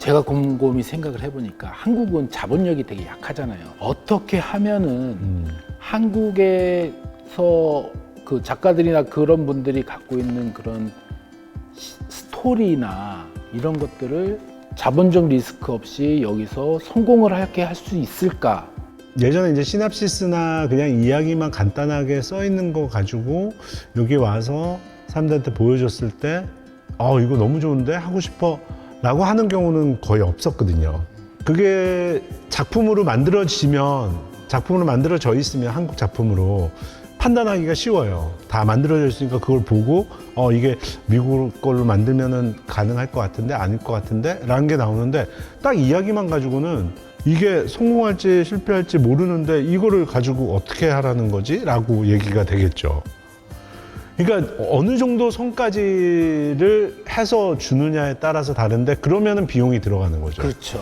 제가 곰곰이 생각을 해보니까 한국은 자본력이 되게 약하잖아요. 어떻게 하면은 한국에서 그 작가들이나 그런 분들이 갖고 있는 그런 스토리나 이런 것들을 자본적 리스크 없이 여기서 성공을 하게 할 수 있을까? 예전에 이제 시납시스나 그냥 이야기만 간단하게 써 있는 거 가지고 여기 와서 사람들한테 보여줬을 때 이거 너무 좋은데 하고 싶어 라고 하는 경우는 거의 없었거든요. 그게 작품으로 만들어져 있으면 한국 작품으로 판단하기가 쉬워요. 다 만들어져 있으니까 그걸 보고 이게 미국 걸로 만들면은 가능할 것 같은데 아닐 것 같은데 라는 게 나오는데 딱 이야기만 가지고는 이게 성공할지 실패할지 모르는데 이거를 가지고 어떻게 하라는 거지? 라고 얘기가 되겠죠. 그러니까 어느 정도 성까지를 해서 주느냐에 따라서 다른데 그러면은 비용이 들어가는 거죠. 그렇죠.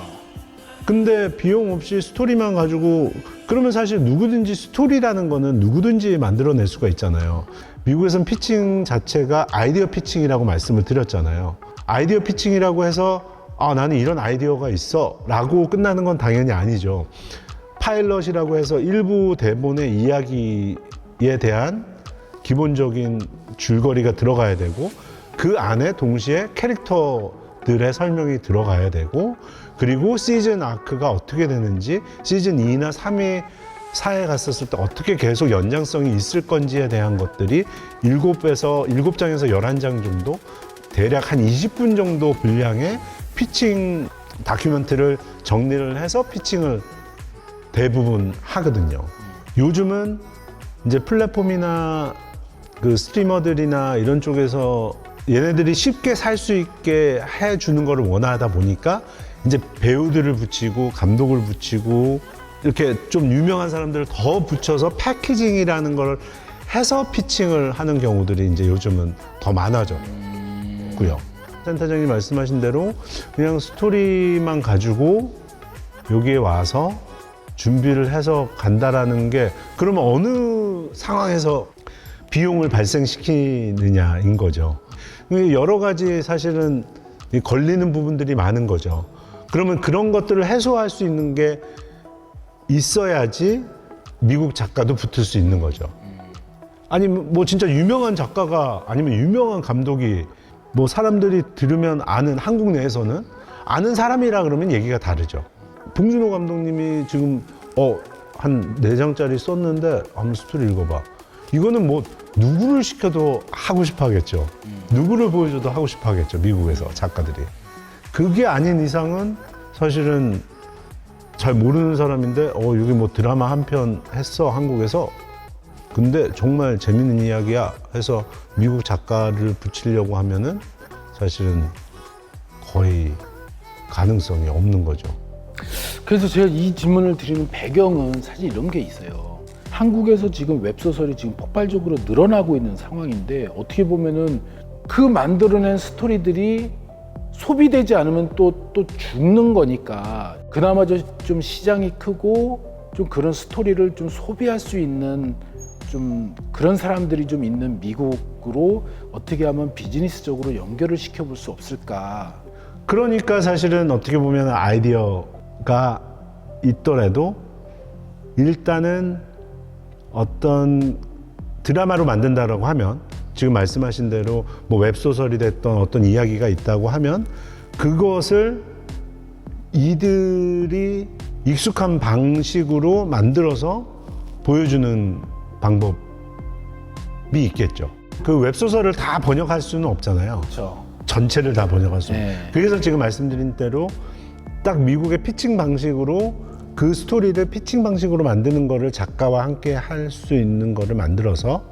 근데 비용 없이 스토리만 가지고 그러면 사실 누구든지 스토리라는 거는 누구든지 만들어낼 수가 있잖아요. 미국에서는 피칭 자체가 아이디어 피칭이라고 말씀을 드렸잖아요. 아이디어 피칭이라고 해서 나는 이런 아이디어가 있어 라고 끝나는 건 당연히 아니죠. 파일럿이라고 해서 일부 대본의 이야기에 대한 기본적인 줄거리가 들어가야 되고 그 안에 동시에 캐릭터들의 설명이 들어가야 되고 그리고 시즌 아크가 어떻게 되는지 시즌 2나 3이 4에 갔었을 때 어떻게 계속 연장성이 있을 건지에 대한 것들이 7장에서 11장 정도 대략 한 20분 정도 분량의 피칭 다큐멘터리를 정리를 해서 피칭을 대부분 하거든요. 요즘은 이제 플랫폼이나 그 스트리머들이나 이런 쪽에서 얘네들이 쉽게 살 수 있게 해주는 거를 원하다 보니까 이제 배우들을 붙이고 감독을 붙이고 이렇게 좀 유명한 사람들을 더 붙여서 패키징이라는 걸 해서 피칭을 하는 경우들이 이제 요즘은 더 많아졌고요. 센터장님 말씀하신 대로 그냥 스토리만 가지고 여기에 와서 준비를 해서 간다라는 게 그러면 어느 상황에서 비용을 발생시키느냐인 거죠. 여러 가지 사실은 걸리는 부분들이 많은 거죠. 그러면 그런 것들을 해소할 수 있는 게 있어야지 미국 작가도 붙을 수 있는 거죠. 아니면 뭐 진짜 유명한 작가가 아니면 유명한 감독이 뭐 사람들이 들으면 아는 한국 내에서는 아는 사람이라 그러면 얘기가 다르죠. 봉준호 감독님이 지금 한 4장짜리 썼는데 한번 스토리 읽어봐. 이거는 뭐 누구를 시켜도 하고 싶어 하겠죠. 누구를 보여줘도 하고 싶어 하겠죠. 미국에서 작가들이. 그게 아닌 이상은 사실은 잘 모르는 사람인데 여기 뭐 드라마 한 편 했어 한국에서. 근데 정말 재밌는 이야기야 해서 미국 작가를 붙이려고 하면은 사실은 거의 가능성이 없는 거죠. 그래서 제가 이 질문을 드리는 배경은 사실 이런 게 있어요. 한국에서 지금 웹소설이 지금 폭발적으로 늘어나고 있는 상황인데 어떻게 보면은 그 만들어낸 스토리들이 소비되지 않으면 또 죽는 거니까 그나마 좀 시장이 크고 좀 그런 스토리를 좀 소비할 수 있는 좀 그런 사람들이 좀 있는 미국으로 어떻게 하면 비즈니스적으로 연결을 시켜볼 수 없을까. 그러니까 사실은 어떻게 보면 아이디어가 있더라도 일단은 어떤 드라마로 만든다라고 하면 지금 말씀하신 대로 뭐 웹소설이 됐던 어떤 이야기가 있다고 하면 그것을 이들이 익숙한 방식으로 만들어서 보여주는 방법이 있겠죠. 그 웹소설을 다 번역할 수는 없잖아요. 그렇죠. 전체를 다 번역할 수는. 네. 그래서 지금 말씀드린 대로 딱 미국의 피칭 방식으로 그 스토리를 피칭 방식으로 만드는 거를 작가와 함께 할 수 있는 거를 만들어서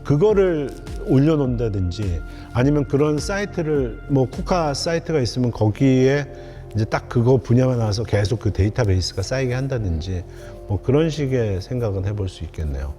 그거를 올려놓는다든지 아니면 그런 사이트를 뭐 쿠카 사이트가 있으면 거기에 이제 딱 그거 분야만 나와서 계속 그 데이터베이스가 쌓이게 한다든지 뭐 그런 식의 생각은 해볼 수 있겠네요.